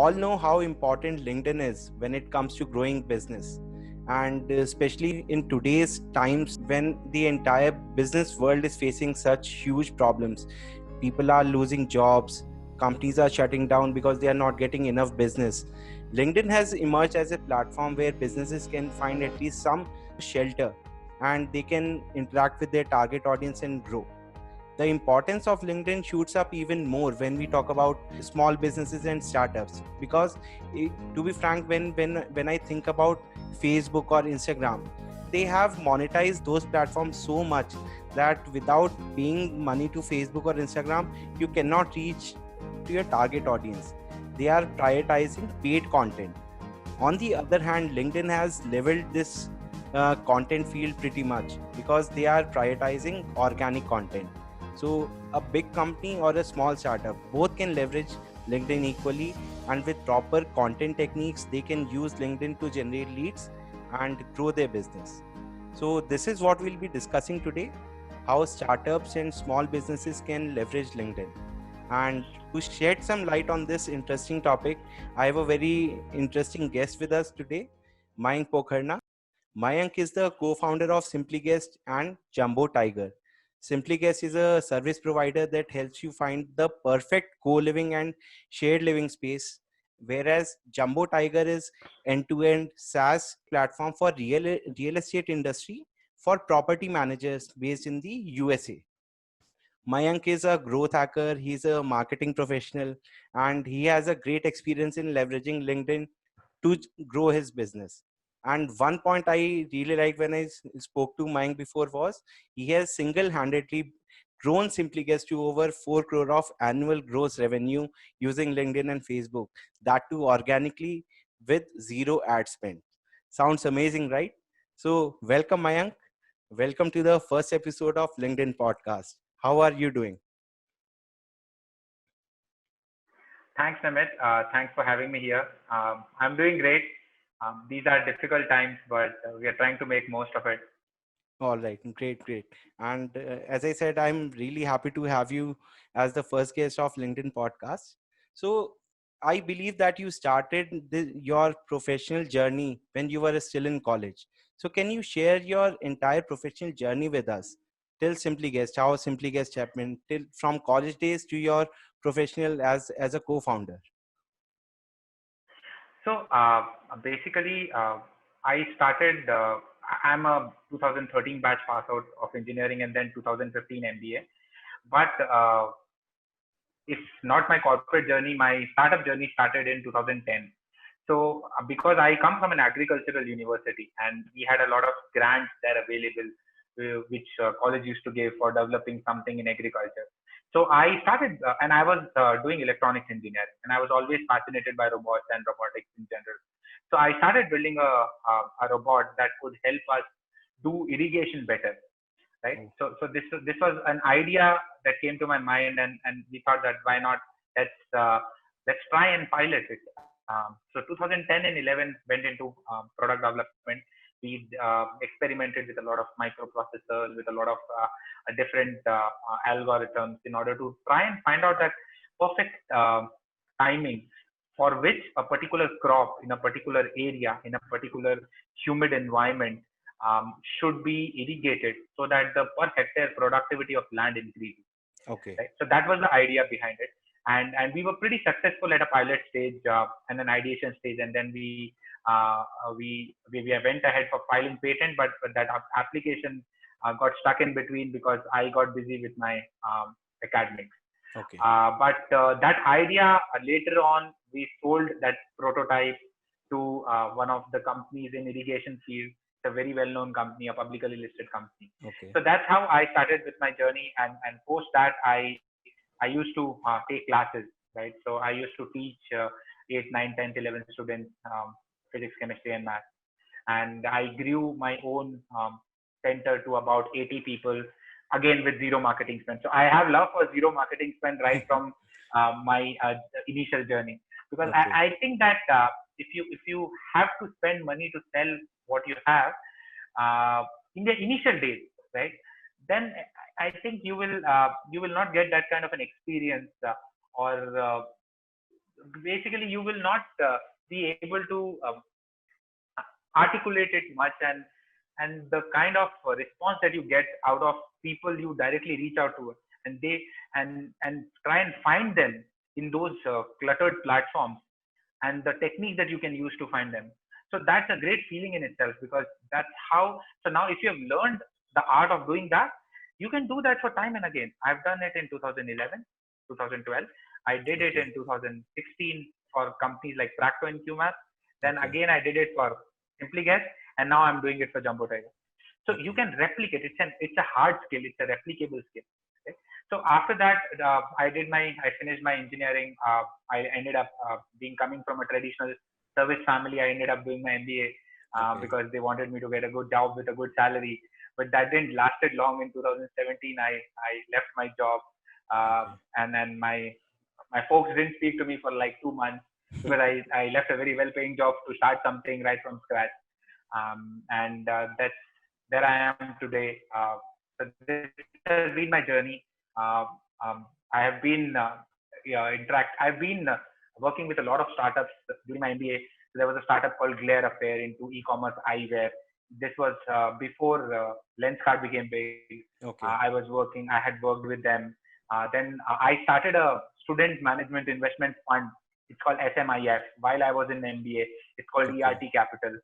all know how important LinkedIn is when it comes to growing business. And especially in today's times when the entire business world is facing such huge problems. People are losing jobs, companies are shutting down because they are not getting enough business. LinkedIn has emerged as a platform where businesses can find at least some shelter, and they can interact with their target audience and grow. The importance of LinkedIn shoots up even more when we talk about small businesses and startups, because to be frank, when I think about Facebook or Instagram, they have monetized those platforms so much that without paying money to Facebook or Instagram, you cannot reach to your target audience. They are prioritizing paid content. On the other hand, LinkedIn has leveled this content field pretty much, because they are prioritizing organic content. So a big company or a small startup both can leverage LinkedIn equally, and with proper content techniques, they can use LinkedIn to generate leads and grow their business. So this is what we'll be discussing today: how startups and small businesses can leverage LinkedIn. And to shed some light on this interesting topic, I have a very interesting guest with us today, Mayank Pokharna. Mayank is the co-founder of SimplyGuest and Jumbo Tiger. SimplyGuest is a service provider that helps you find the perfect co-living and shared living space, whereas Jumbo Tiger is end-to-end SaaS platform for real estate industry for property managers based in the USA. Mayank is a growth hacker, he's a marketing professional, and he has a great experience in leveraging LinkedIn to grow his business. And one point I really liked when I spoke to Mayank before was he has single-handedly grown SimplyGuest to over 4 crore of annual gross revenue using LinkedIn and Facebook, that too organically with zero ad spend. Sounds amazing, right? So welcome, Mayank. Welcome to the first episode of LinkedIn podcast. How are you doing? Thanks, Namit. Thanks for having me here. I'm doing great. These are difficult times, but we are trying to make most of it. All right, great, great. And as I said, I'm really happy to have you as the first guest of LinkedIn podcast. So I believe that you started your professional journey when you were still in college. So can you share your entire professional journey with us? Till SimplyGuest, how SimplyGuest happened, till from college days to your professional as a co-founder. So basically, I started. I'm a 2013 batch pass out of engineering and then 2015 MBA. But if not my corporate journey, my startup journey started in 2010. So because I come from an agricultural university and we had a lot of grants there available, which college used to give for developing something in agriculture. So I started, and I was doing electronics engineering, and I was always fascinated by robots and robotics in general. So I started building a robot that could help us do irrigation better, right? Oh, So this was an idea that came to my mind, and we thought that why not, let's uh, let's try and pilot it. So 2010 and 11 went into product development. We experimented with a lot of microprocessors, with a lot of different algorithms in order to try and find out that perfect timing for which a particular crop in a particular area, in a particular humid environment, should be irrigated so that the per hectare productivity of land increases. okay. Right? So that was the idea behind it, and we were pretty successful at a pilot stage and an ideation stage, and then we went ahead for filing patent, but that application got stuck in between because I got busy with my academics. Okay. But that idea, later on, we sold that prototype to one of the companies in irrigation field. It's a very well-known company, a publicly listed company. Okay. So that's how I started with my journey. And post that, I used to take classes, right? So I used to teach 8, 9, 10, 11 students physics, chemistry, and math. And I grew my own center to about 80 people, again with zero marketing spend. So I have love for zero marketing spend right from my initial journey, because Okay. I think that if you have to spend money to sell what you have uh, in the initial days, right, then I think you will not get that kind of an experience, or basically you will not be able to articulate it much, and the kind of response that you get out of people you directly reach out to, and they and try and find them in those cluttered platforms, and the technique that you can use to find them. So that's a great feeling in itself, because that's how. So now if you have learned the art of doing that, you can do that for time and again. I've done it in 2011, 2012. I did it Okay. in 2016 for companies like Practo and QMath. Then Okay. again I did it for SimplyGuest, and now I'm doing it for Jumbo Tiger. So you Okay. can replicate. It's a hard skill. It's a replicable skill. Okay? So after that, I finished my engineering. I ended up being coming from a traditional service family. I ended up doing my MBA Okay. because they wanted me to get a good job with a good salary. But that didn't lasted long. In 2017, I left my job, Okay. and then my folks didn't speak to me for like 2 months, because I left a very well-paying job to start something right from scratch. And that's there I am today. So this has been my journey. Uh, I have been yeah, I've been working with a lot of startups during my MBA. There was a startup called Glare Affair into e-commerce eyewear. This was before Lenskart became big. Okay. I had worked with them. Then I started a student management investment fund. It's called SMIF. While I was in MBA, it's called Okay. ERT Capital.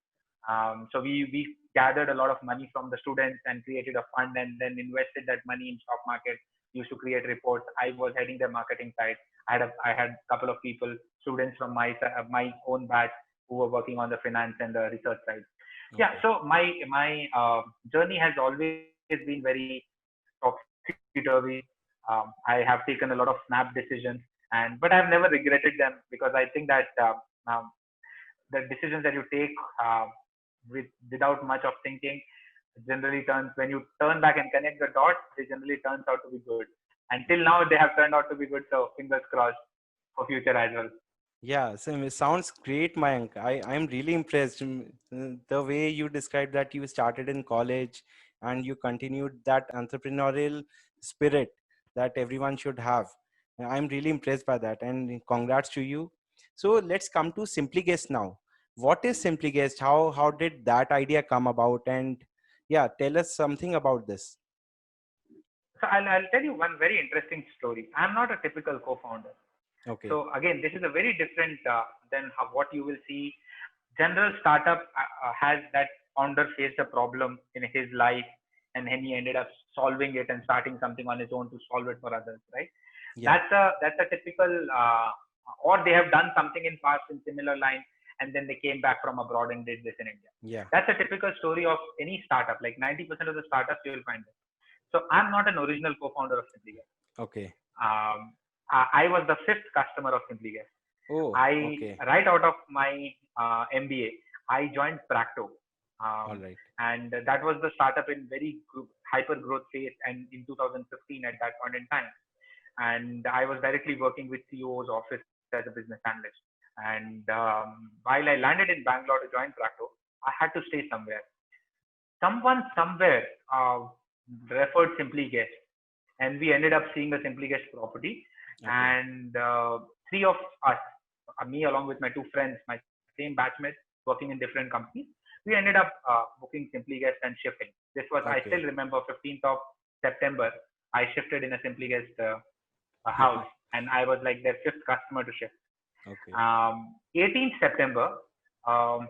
So we gathered a lot of money from the students and created a fund, and then invested that money in stock market. Used to create reports. I was heading the marketing side. I had a couple of people, students from my own batch, who were working on the finance and the research side. Yeah. Okay. So my journey has always been very topsy turvy. I have taken a lot of snap decisions, but I've never regretted them, because I think that um, the decisions that you take uh, without much of thinking generally turns, when you turn back and connect the dots, they generally turns out to be good. Until now, they have turned out to be good. So fingers crossed for future as well. Yeah, so it sounds great, Mayank. I'm really impressed. The way you described that you started in college and you continued that entrepreneurial spirit that everyone should have. I'm really impressed by that, and congrats to you. So let's come to Simply Guest now. What is Simply Guest? How did that idea come about? And yeah, tell us something about this. So I'll tell you one very interesting story. I'm not a typical co-founder. Okay. So again, this is a very different than what you will see. General startup has that founder faced a problem in his life, and then he ended up solving it and starting something on his own to solve it for others, right? Yeah. That's a typical, or they have done something in past in similar line, and then they came back from abroad and did this in India. Yeah. That's a typical story of any startup. Like 90% of the startups you will find this. So I'm not an original co-founder of SimplyGuest. Okay. Um, I was the fifth customer of SimplyGuest. Oh, I okay. right out of my MBA, I joined Practo, All um, right. and that was the startup in very hyper growth phase, and in 2015 at that point in time. And I was directly working with CEO's office as a business analyst. And while I landed in Bangalore to join Practo, I had to stay somewhere. Someone somewhere referred Simply Guest, and we ended up seeing the Simply Guest property. Okay. And three of us, me along with my two friends, my same batchmates working in different companies, we ended up booking Simply Guest and shifting. This was, I still Okay. remember, 15th of September. I shifted in a Simply Guest house, and I was like their fifth customer to shift. Okay. 18th September, um,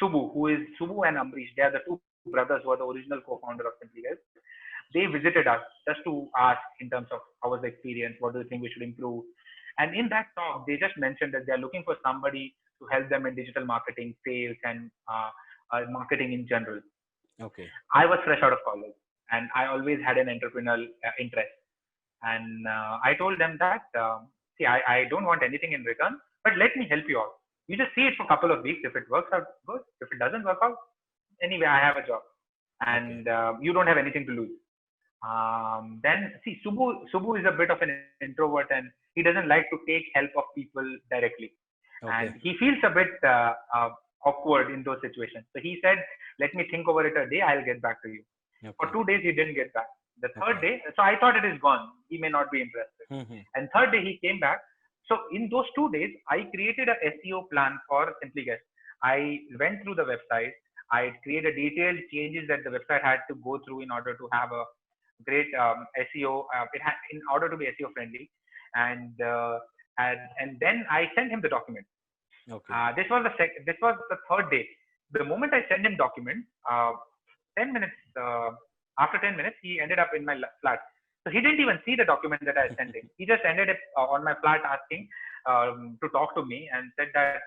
Subbu and Amrish. They are the two brothers who are the original co-founder of SimplyGuest. They visited us just to ask in terms of how was the experience, what do you think we should improve. And in that talk, they just mentioned that they are looking for somebody to help them in digital marketing, sales, and marketing in general. Okay. I was fresh out of college, and I always had an entrepreneurial interest. And I told them that, see, I don't want anything in return, but let me help you out. You just see it for a couple of weeks. If it works out, good. If it doesn't work out, anyway, I have a job, Okay. and you don't have anything to lose. Then see, Subbu is a bit of an introvert, and he doesn't like to take help of people directly, and Okay. he feels a bit awkward in those situations. So he said, "Let me think over it a day. I'll get back to you." For Okay. 2 days, he didn't get back. The third Okay. day, so I thought it is gone. He may not be interested. Mm-hmm. And third day, he came back. So in those 2 days, I created a SEO plan for SimplyGuest. I went through the website. I created detailed changes that the website had to go through in order to have a great SEO. It had in order to be SEO friendly, and and then I sent him the document. Okay. This was the third day. The moment I sent him document, 10 minutes after 10 minutes, he ended up in my flat. So he didn't even see the document that I sent him. He just ended up on my flat asking to talk to me and said that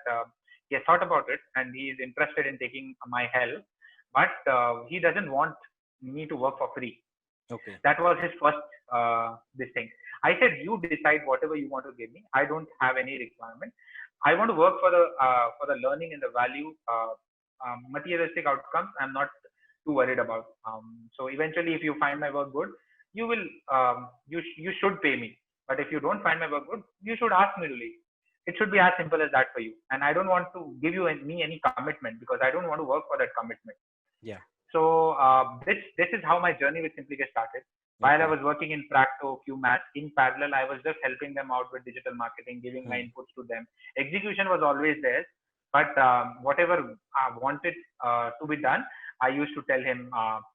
he has thought about it and he is interested in taking my help, but he doesn't want me to work for free. Okay. That was his first this thing. I said, you decide whatever you want to give me. I don't have any requirement. I want to work for the learning and the value. Materialistic outcomes, I'm not too worried about. So eventually, if you find my work good, you will you should pay me. But if you don't find my work good, you should ask me to leave. It should be as simple as that for you. And I don't want to give you me any commitment because I don't want to work for that commitment. Yeah. So this is how my journey with SimplyGuest started. While I Okay. was working in Practo, QMath, in parallel, I was just helping them out with digital marketing, giving my Hmm. inputs to them. Execution was always there, but whatever I wanted to be done, I used to tell him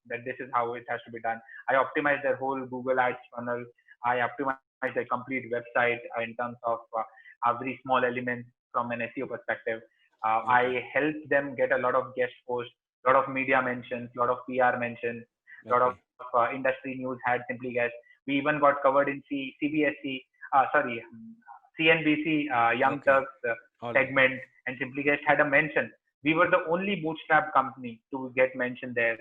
that this is how it has to be done. I optimized their whole Google Ads funnel. I optimized their complete website in terms of every small element from an SEO perspective. Okay. I helped them get a lot of guest posts, a lot of media mentions, a lot of PR mentions, a lot of Okay. industry news had SimplyGuest. We even got covered in CBSC, CNBC Young Okay. Turks All right. segment, and SimplyGuest had a mention. We were the only bootstrap company to get mentioned there.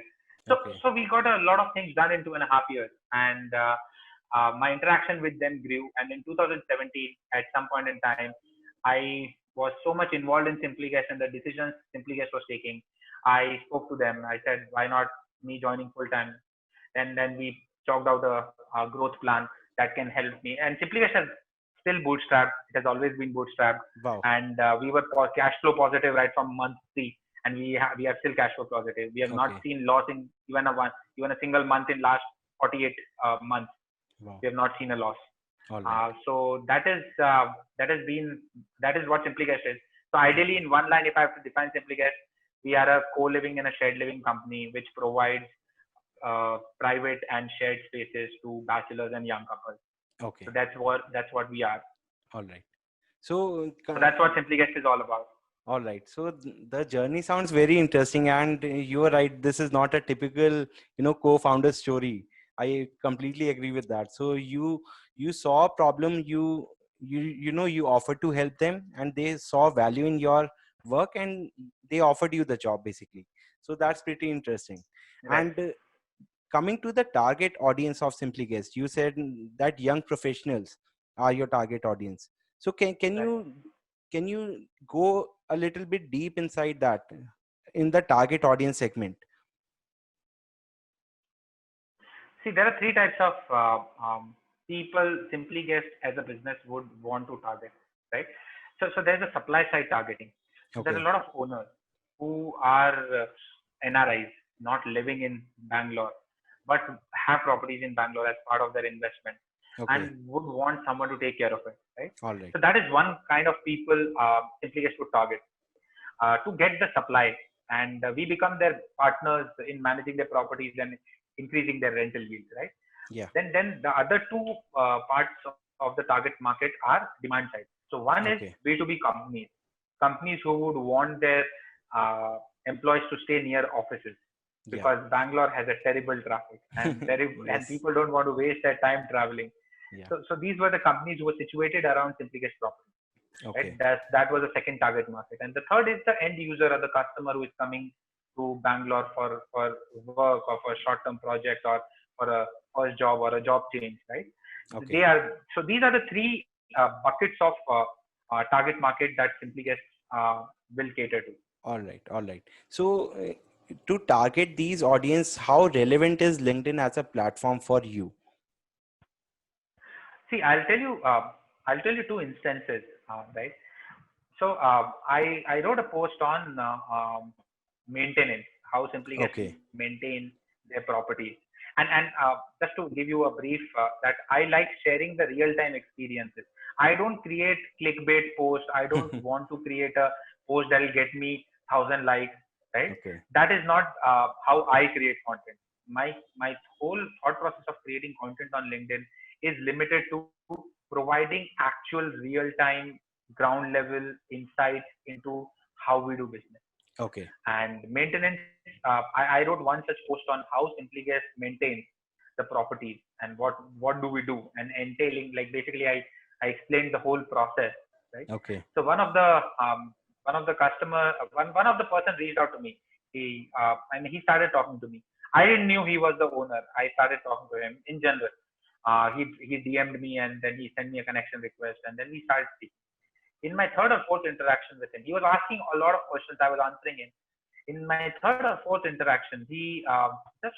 So, Okay. so we got a lot of things done in 2.5 years, and my interaction with them grew. And in 2017, at some point in time, I was so much involved in SimplyGuest and the decisions SimplyGuest was taking. I spoke to them. I said, why not me joining full time? And then we chalked out a growth plan that can help me. And SimplyGuest has still bootstrapped. It has always been bootstrapped, Wow. and we were cash flow positive right from month 3, and we are still cash flow positive. We have not Okay. seen loss in even a single month in last 48 months. Wow. We have not seen a loss. All right. So that has been that is what SimplyGuest is. So ideally, Okay. in one line, if I have to define SimplyGuest, we are a co-living and a shared living company which provides private and shared spaces to bachelors and young couples. So Okay. that's what we are. All right. So, So that's what SimplyGuest is all about. all right. So the journey sounds very interesting, and you are right. This is not a typical, co-founder story. I completely agree with that. So you saw a problem, you offered to help them, and they saw value in your work, and they offered you the job basically. So that's pretty interesting. Right. And coming to the target audience of SimplyGuest, you said that young professionals are your target audience. So Right. can you go a little bit deep inside that in the target audience segment? See, there are three types of people SimplyGuest as a business would want to target, right? So there's a supply side targeting. So there are a Okay. lot of owners who are NRIs, not living in Bangalore, but have properties in Bangalore as part of their investment Okay. and would want someone to take care of it, right? All right. So that is one kind of people SimplyGuest would target to get the supply, and we become their partners in managing their properties and increasing their rental yields, right? Yeah. Then the other two parts of the target market are demand side. So one is Okay. B2B companies who would want their employees to stay near offices Yeah. because Bangalore has a terrible traffic and and Yes. people don't want to waste their time traveling. Yeah. So these were the companies who were situated around SimplyGuest property. Right? Okay. That was the second target market, and the third is the end user or the customer who is coming to Bangalore for work or for a short-term project or for a first job or a job change, right? Okay. These are the three buckets of target market that SimplyGuest will cater to. All right. All right. So to target these audience, how relevant is LinkedIn as a platform for you? See, I'll tell you two instances, right? So I wrote a post on maintenance, how SimplyGuest Okay. maintain their properties, and just to give you a brief, that I like sharing the real time experiences. I don't create clickbait posts. I don't want to create a post that will get me 1,000 likes, right? Okay. That is not how I create content. My whole thought process of creating content on LinkedIn is limited to providing actual real time ground level insights into how we do business Okay. and maintenance. I wrote one such post on how Simplyguest maintains the properties and what do we do and entailing, like basically I explained the whole process, right? Okay. So one of the customer one of the person reached out to me. He started talking to me. I didn't knew he was the owner. I started talking to him in general. He DM'd me and then he sent me a connection request and then we started speaking. In my third or fourth interaction with him, he was asking a lot of questions. I was answering him. In my third or fourth interaction, he just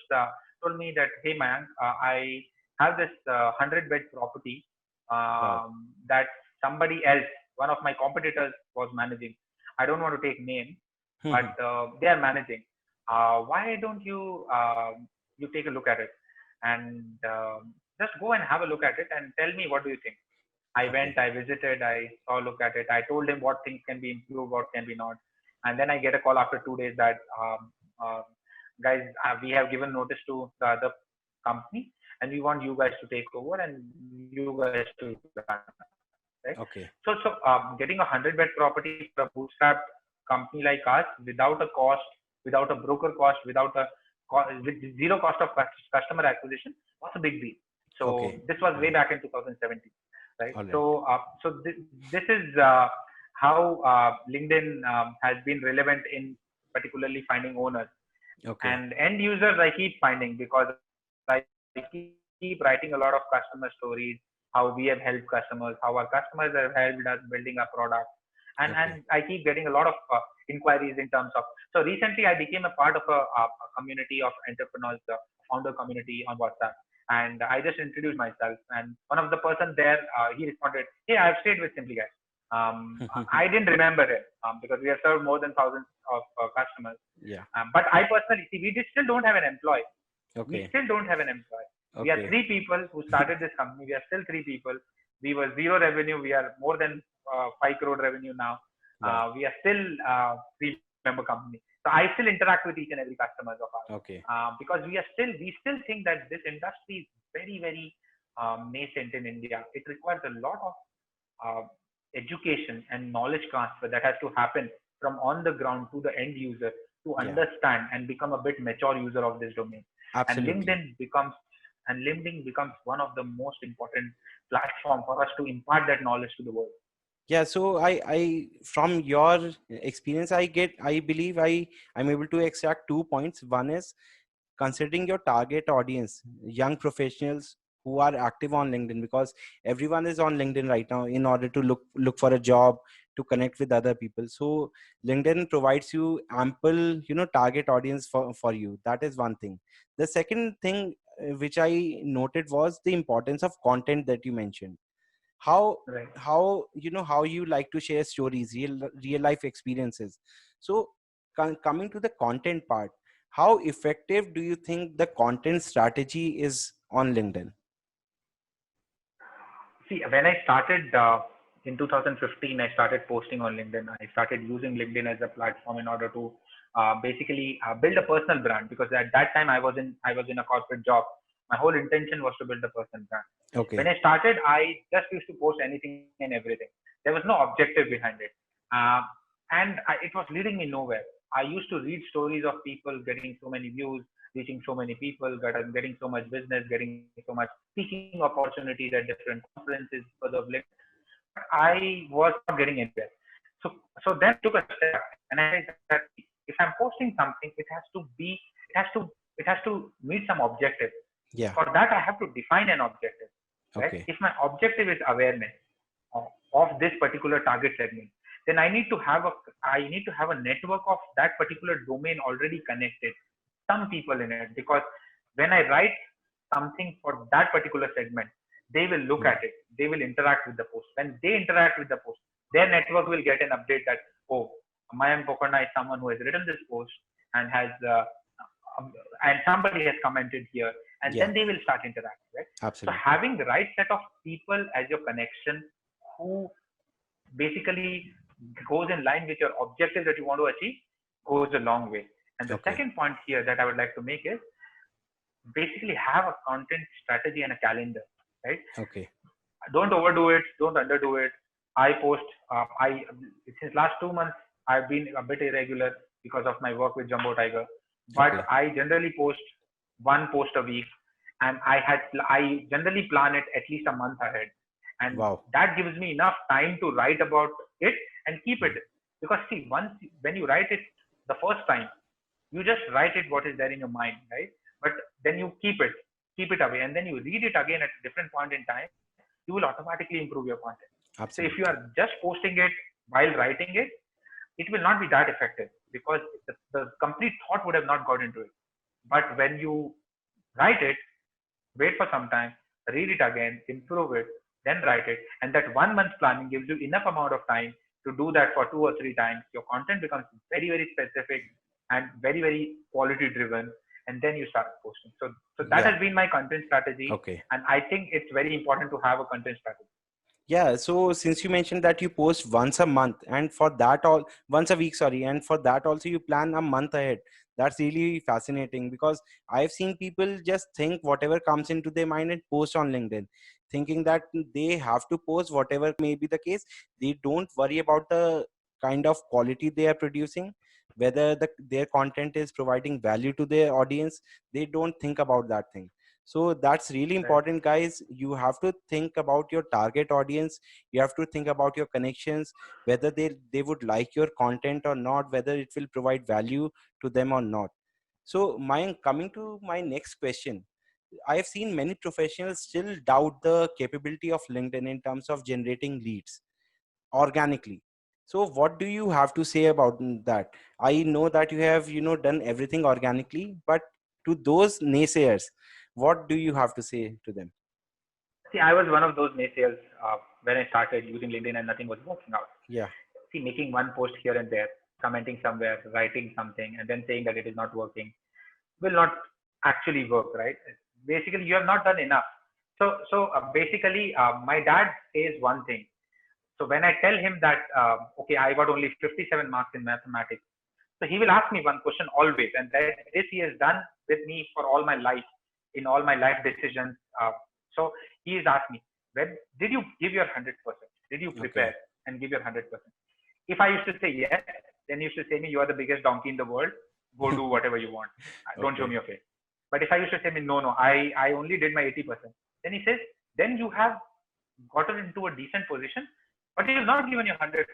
told me that, hey man, I have this 100-bed property Wow. that somebody else, one of my competitors, was managing. I don't want to take name, but they are managing. Why don't you take a look at it and just go and have a look at it and tell me what do you think? I Okay. went, I visited, I saw, look at it. I told him what things can be improved, what can be not. And then I get a call after 2 days that, guys, we have given notice to the other company and we want you guys to take over and you guys to run, right? Okay. So getting a 100-bed property for a bootstrapped company like us without a cost, without a broker cost, with zero cost of customer acquisition was a big deal. Okay. So this was All way right. back in 2017, right? All right. So this is how LinkedIn has been relevant in particularly finding owners Okay. and end users. I keep finding because I keep writing a lot of customer stories, how we have helped customers, how our customers have helped us building a product, and I Okay. keep getting a lot of inquiries in terms of. So recently, I became a part of a community of entrepreneurs, the founder community on WhatsApp, and I just introduced myself. And one of the person there, he responded, "Hey, I've stayed with Simply Guys." I didn't remember him because we have served more than thousands of customers. Yeah. But I personally see still don't have an employee. We Okay. still don't have an employee. We are Okay. three people who started this company. We are still three people. We were zero revenue. We are more than 5 crore revenue now. Wow. We are still three-member company. So I still interact with each and every customers of ours Okay. because we still think that this industry is very very nascent in India. It requires a lot of uh, education and knowledge transfer that has to happen from on the ground to the end user to Yeah. understand and become a bit mature user of this domain. And Absolutely. LinkedIn becomes one of the most important platform for us to impart that knowledge to the world. Yeah. So from your experience, I believe I'm able to extract 2 points. One is considering your target audience, young professionals who are active on LinkedIn, because everyone is on LinkedIn right now in order to look for a job, to connect with other people. So LinkedIn provides you ample, target audience for you. That is one thing. The second thing which I noted was the importance of content that you mentioned. how Right. how you like to share stories, real life experiences. So coming to the content part, how effective do you think the content strategy is on LinkedIn? See, when I started in 2015, I started posting on LinkedIn. I started using LinkedIn as a platform in order to basically build a personal brand because at that time I was in a corporate job. My whole intention was to build a personal brand. When Okay. I started, I just used to post anything and everything. There was no objective behind it, uh, it was leading me nowhere. I used to read stories of people getting so many views, reaching so many people, getting so much business, getting so much speaking opportunities at different conferences because of LinkedIn. But I was not getting anywhere. So so then I took a step back and I said that if I'm posting something, it has to it has to meet some objective. Yeah. For that, I have to define an objective, right? Okay. If my objective is awareness of this particular target segment, then I need to have a network of that particular domain already connected, some people in it, because when I write something for that particular segment, they will look Hmm. at it, they will interact with the post. When they interact with the post, their network will get an update that, oh, Mayank Pokarna is someone who has written this post and has um, and somebody has commented here, and Yeah. then they will start interacting, right? So Absolutely. having the right set of people as your connection who basically goes in line with your objectives that you want to achieve goes a long way. And the Okay. second point here that I would like to make is basically have a content strategy and a calendar, right? Okay. Don't overdo it, don't underdo it. I post, I since last 2 months I've been a bit irregular because of my work with Jumbo Tiger, but Okay. I generally post one post a week, and I generally plan it at least a month ahead, and Wow. that gives me enough time to write about it and keep it. Hmm. Because see, once when you write it the first time, you just write it what is there in your mind, right? But then you keep it away, and then you read it again at a different point in time, you will automatically improve your content. So if you Absolutely. are just posting it while writing it, it will not be that effective because the complete thought would have not got into it. But when you write it, wait for some time, read it again, improve it, then write it, and that 1 month planning gives you enough amount of time to do that for 2 or 3 times. Your content becomes very, very specific and very, very quality driven, and then you start posting. So that Yeah. has been my content strategy, Okay. and I think it's very important to have a content strategy. Yeah, so since you mentioned that you post once a month and for that all once a week, sorry, and for that also you plan a month ahead. That's really fascinating because I've seen people just think whatever comes into their mind and post on LinkedIn, thinking that they have to post whatever may be the case. They don't worry about the kind of quality they are producing, whether their content is providing value to their audience. They don't think about that thing. So that's really Right. important, guys. You have to think about your target audience. You have to think about your connections, whether they would like your content or not, whether it will provide value to them or not. So my coming to my next question, I have seen many professionals still doubt the capability of LinkedIn in terms of generating leads organically. So what do you have to say about that? I know that you have done everything organically, but to those naysayers, what do you have to say to them? See, I was one of those naysayers when I started using LinkedIn and nothing was working out. Yeah. See, making one post here and there, commenting somewhere, writing something, and then saying that it is not working will not actually work, right? Basically, you have not done enough. So basically, my dad says one thing. So when I tell him that, okay, I got only 57 marks in mathematics, so he will ask me one question always, and that this he has done with me for all my life, in all my life decisions. So he is asked me, when did you give your 100%? Did you Okay. prepare and give your 100%? If I used to say yes, then he used to say me, you are the biggest donkey in the world. Go do whatever you want. Don't show Okay. me your face. But if I used to say me, no, no, I only did my 80%. Then he says, then you have gotten into a decent position, but you've not given your 100%.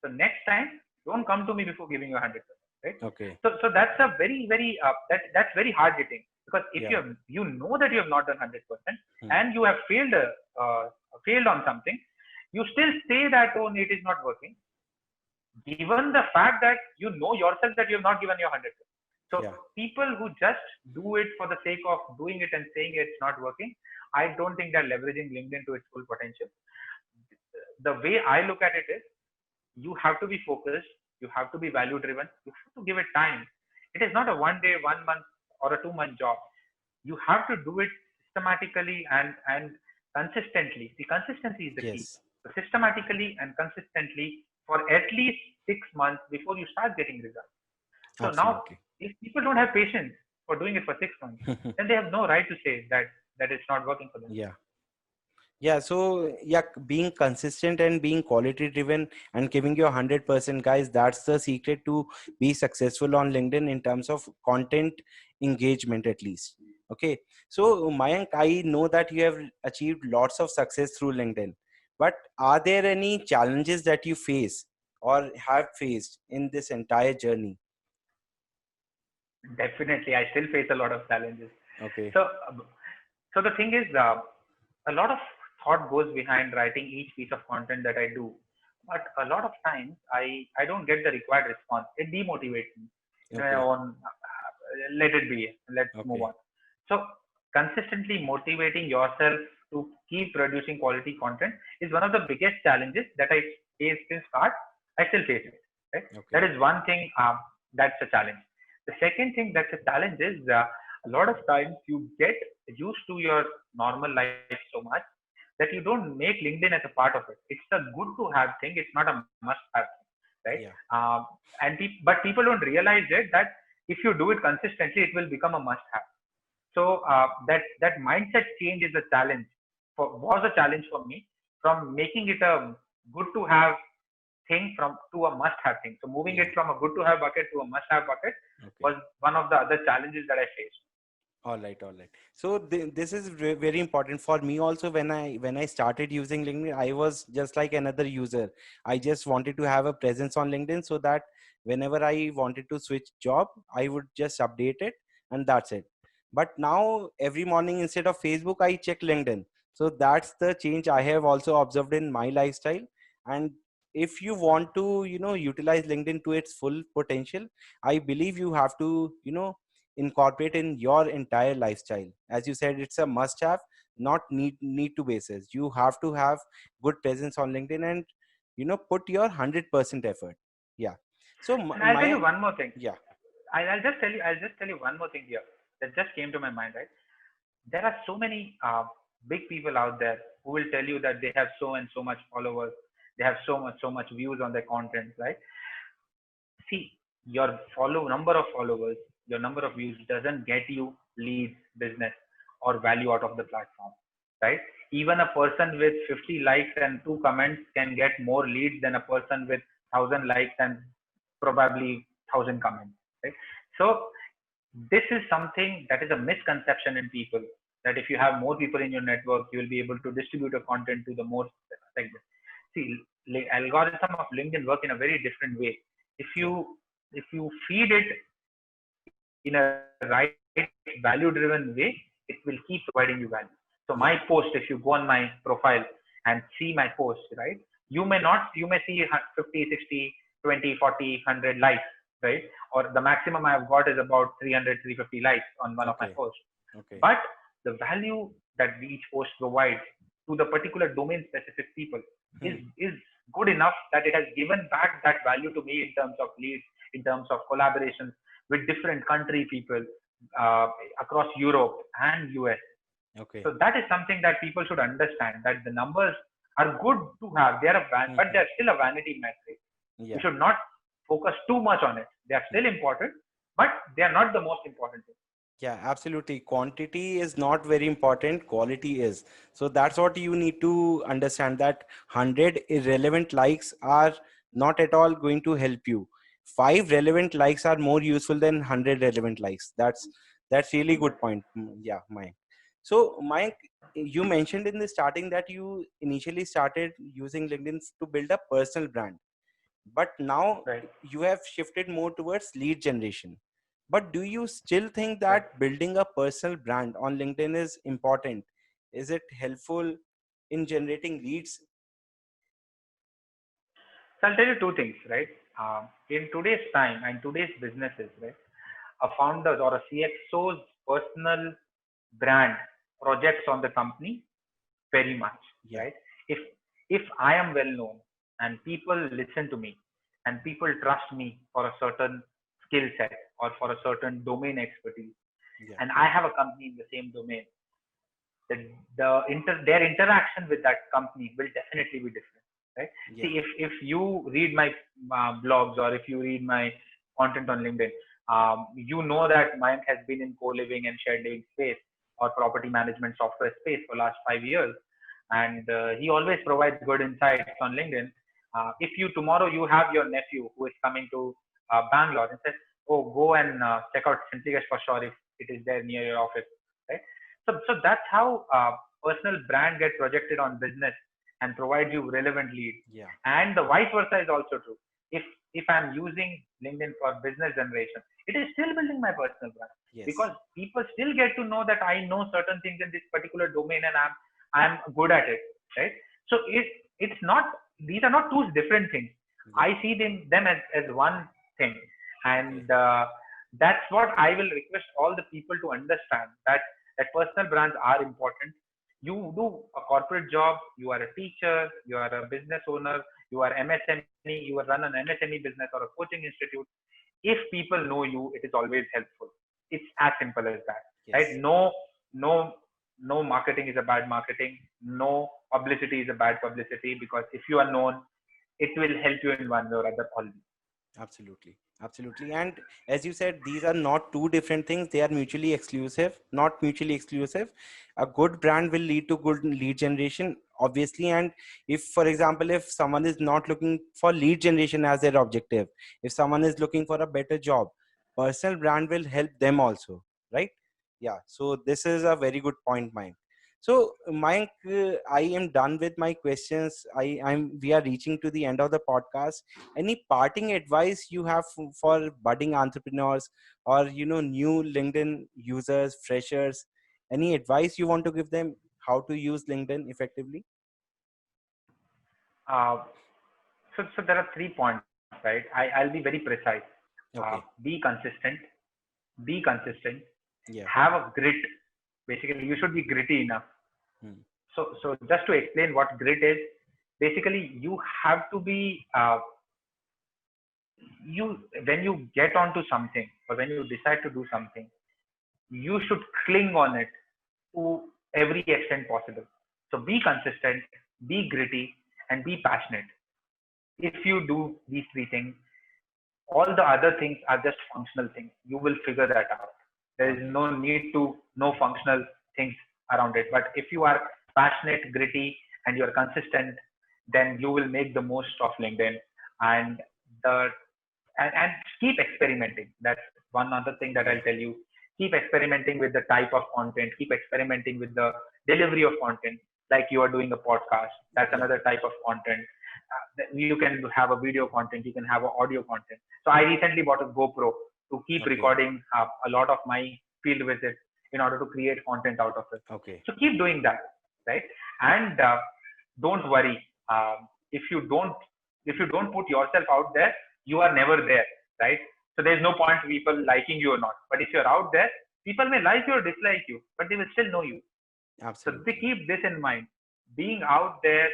So next time, don't come to me before giving your 100%, right? Okay. So that's a very, very that's very hard hitting, because if Yeah. you know that you have not done 100% Hmm. and you have failed on something, you still say that, oh, it is not working, given the fact that you know yourself that you have not given your 100%. So Yeah. people who just do it for the sake of doing it and saying it's not working, I don't think they're leveraging LinkedIn to its full potential. The way I look at it is, you have to be focused, you have to be value driven, you have to give it time. It is not a 1 day, 1 month, or a 2 month job. You have to do it systematically and consistently. The consistency is the key. Yes. So systematically and consistently for at least 6 months before you start getting results. So now, Absolutely. if people don't have patience for doing it for 6 months, then they have no right to say that it's not working for them. Yeah. Yeah, so yeah, being consistent and being quality driven and giving your 100%, guys, that's the secret to be successful on LinkedIn in terms of content engagement, at least. Okay, so Mayank, I know that you have achieved lots of success through LinkedIn, but are there any challenges that you face or have faced in this entire journey? Definitely, I still face a lot of challenges. Okay. So, so the thing is, a lot of thought goes behind writing each piece of content that I do, but a lot of times I don't get the required response. It demotivates me. You know, Okay. let it be. Let's move Okay. on. So consistently motivating yourself to keep producing quality content is one of the biggest challenges that I faced since start. I still face it. Right? Okay. That is one thing that's a challenge. The second thing that's a challenge is, a lot of times you get used to your normal life so much that you don't make LinkedIn as a part of it. It's a good to have thing. It's not a must have thing, right? Yeah. But people don't realize it that if you do it consistently, it will become a must have. So that mindset change is a challenge was a challenge for me, from making it a good to have thing from to a must have thing. So moving Yeah. it from a good to have bucket to a must have bucket Okay. was one of the other challenges that I faced. All right, all right. So this is very important for me also. When I started using LinkedIn, I was just like another user. I just wanted to have a presence on LinkedIn so that whenever I wanted to switch job, I would just update it and that's it. But now every morning instead of Facebook, I check LinkedIn. So that's the change I have also observed in my lifestyle. And if you want to, utilize LinkedIn to its full potential, I believe you have to, incorporate in your entire lifestyle. As you said, it's a must have, not need to basis. You have to have good presence on LinkedIn and put your 100% effort. Yeah. So And I'll tell you my one more thing. yeah. I'll just tell you one more thing here that just came to my mind. Right, there are so many big people out there who will tell you that they have so and so much followers, they have so much views on their content. Right, see, your follow number of followers, your number of views doesn't get you leads, business, or value out of the platform, right? Even a person with 50 likes and 2 comments can get more leads than a person with 1,000 likes and probably 1,000 comments, right? So this is something that is a misconception in people, that if you have more people in your network, you will be able to distribute your content to the more segment. See, algorithm of LinkedIn work in a very different way. If Yeah. you feed it in a right value driven way, it will keep providing you value. So my Yeah. post, if you go on my profile and see my post, right, you may see 50, 60, 20, 40, 100 likes, right? Or the maximum I've got is about 300, 350 likes on one of my Okay. posts. Okay. But the value that each post provides to the particular domain specific people Hmm. is good enough that it has given back that value to me in terms of leads, in terms of collaborations with different country people uh, across Europe and US. Okay. So that is something that people should understand, that the numbers are good to have. They are but Hmm. they are still a vanity metric. We Yeah. should not focus too much on it. They are still important, but they are not the most important thing. Yeah, absolutely. Quantity is not very important, quality is. So that's what you need to understand, that 100 irrelevant likes are not at all going to help you. 5 relevant likes are more useful than 100 relevant likes. That's really good Exactly. point. Yeah, Mike. So Mike, you mentioned in the starting that you initially started using LinkedIn to build a personal brand, but now Right. you have shifted more towards lead generation. But do you still think Right. that building a personal brand on LinkedIn is important? Is it helpful in generating leads? So I'll tell you two things, right? In today's time and today's businesses, right, a founder or a CXO's personal brand projects on the company very much, Yeah. right? If if I am well known and people listen to me and people trust me for a certain skill set or for a certain domain expertise, Yeah. and I have a company in the same domain, their interaction with that company will definitely be different, right? Yeah. See, if you read my blogs or if you read my content on LinkedIn, you know that mine has been in co-living and shared living space or property management software space for last 5 years, and he always provides good insights on LinkedIn. If you tomorrow you have your nephew who is coming to Bangalore and says, "Oh, go and check out Simplyguest for sure if it is there near your office," right? So that's how personal brand get projected on business and provides you relevant leads. Yeah. And the vice versa is also true. If if I'm using LinkedIn for business generation, it is still building my personal brand, Yes. because people still get to know that I know certain things in this particular domain and I'm good at it, right? So it's not, these are not two different things. Yeah. I see them as one thing, Okay. and that's what I will request all the people to understand, that personal brands are important. You do a corporate job, you are a teacher, you are a business owner, you are MSME, you run an MSME business or a coaching institute. If people know you, it is always helpful. It's as simple as that, right? Yes. No, no marketing is a bad marketing. No publicity is a bad publicity, because if you are known, it will help you in one way or other always. Absolutely. Absolutely. And as you said, these are not two different things. They are mutually exclusive, not mutually exclusive. A good brand will lead to good lead generation, obviously. And if, for example, if someone is not looking for lead generation as their objective, if someone is looking for a better job, personal brand will help them also, right? Yeah. So this is a very good point, Mike. So, Mike, I am done with my questions. We are reaching to the end of the podcast. Any parting advice you have for budding entrepreneurs or new LinkedIn users, freshers? Any advice you want to give them how to use LinkedIn effectively? Uh, so there are 3 points, right? I'll be very precise. Okay. Be consistent. Be consistent. Yeah. Have a grit. Basically, you should be gritty enough. Hmm. So just to explain what grit is, basically you have to be you when you get onto something or when you decide to do something, you should cling on it to every extent possible. So be consistent, be gritty, and be passionate. If you do these 3 things, all the other things are just functional things. You will figure that out. There is Okay. no need to know functional things around it. But if you are passionate, gritty, and you're consistent, then you will make the most of LinkedIn. And the and keep experimenting. That's one other thing that Yeah. I'll tell you. Keep experimenting with the type of content. Keep experimenting with the delivery of content. Like you are doing a podcast, that's Yeah. another type of content. You can have a video content. You can have a audio content. So I recently bought a GoPro to keep Okay. recording a lot of my field visits in order to create content out of it. Okay. So keep doing that, right? And don't worry. If you don't put yourself out there, you are never there, right? So there's no point people liking you or not. But if you're out there, people may like you or dislike you, but they will still know you. So they Absolutely. keep this in mind. Being out there,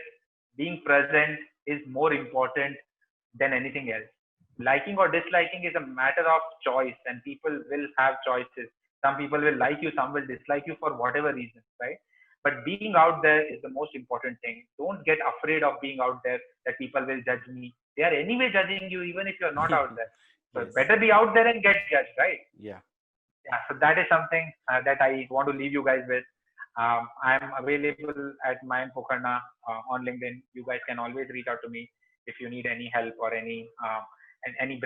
being present is more important than anything else. Liking or disliking is a matter of choice, and people will have choices. Some people will like you, some will dislike you for whatever reason, right? But being out there is the most important thing. Don't get afraid of being out there that people will judge me. They are anyway judging you, even if you're not out there. So Yes. better be out there and get judged, right? Yeah. Yeah, so that is something that I want to leave you guys with. I'm available at Mayan Pokharna on LinkedIn. You guys can always reach out to me if you need any help or any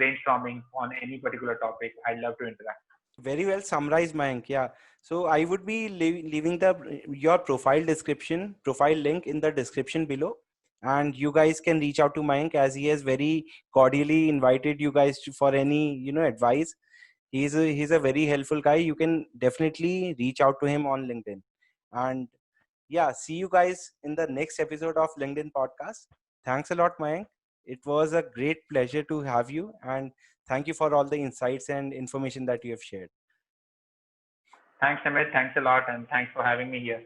brainstorming on any particular topic. I'd love to interact. Very well summarized, Mayank. Yeah. So I would be leaving your profile link in the description below, and you guys can reach out to Mayank as he has very cordially invited you guys for any advice. He's a very helpful guy. You can definitely reach out to him on LinkedIn. And yeah, see you guys in the next episode of LinkedIn podcast. Thanks a lot, Mayank. It was a great pleasure to have you, and thank you for all the insights and information that you have shared. Thanks, Amit. Thanks a lot, and thanks for having me here.